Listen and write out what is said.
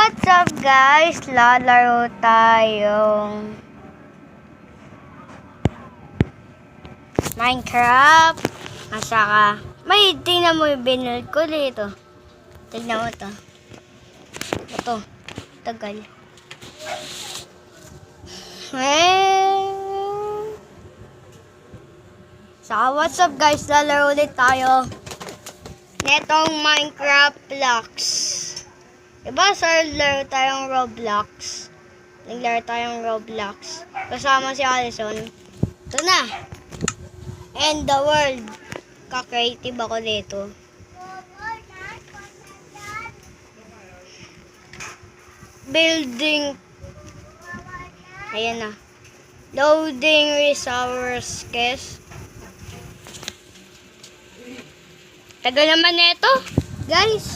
What's up guys? Lalaro tayong Minecraft. At saka, tingnan mo yung binuild ko dito. Tignan mo to. Ito. Tagal. Saka what's up guys? Lalaro ulit tayo netong Minecraft blocks. Diba sir, laro tayong Roblox. Naglaro tayong Roblox. Kasama si Allison. Ito na. And the world. Ka-creative ako dito. Building. Ayan na. Loading resources. Tagal naman nito, guys.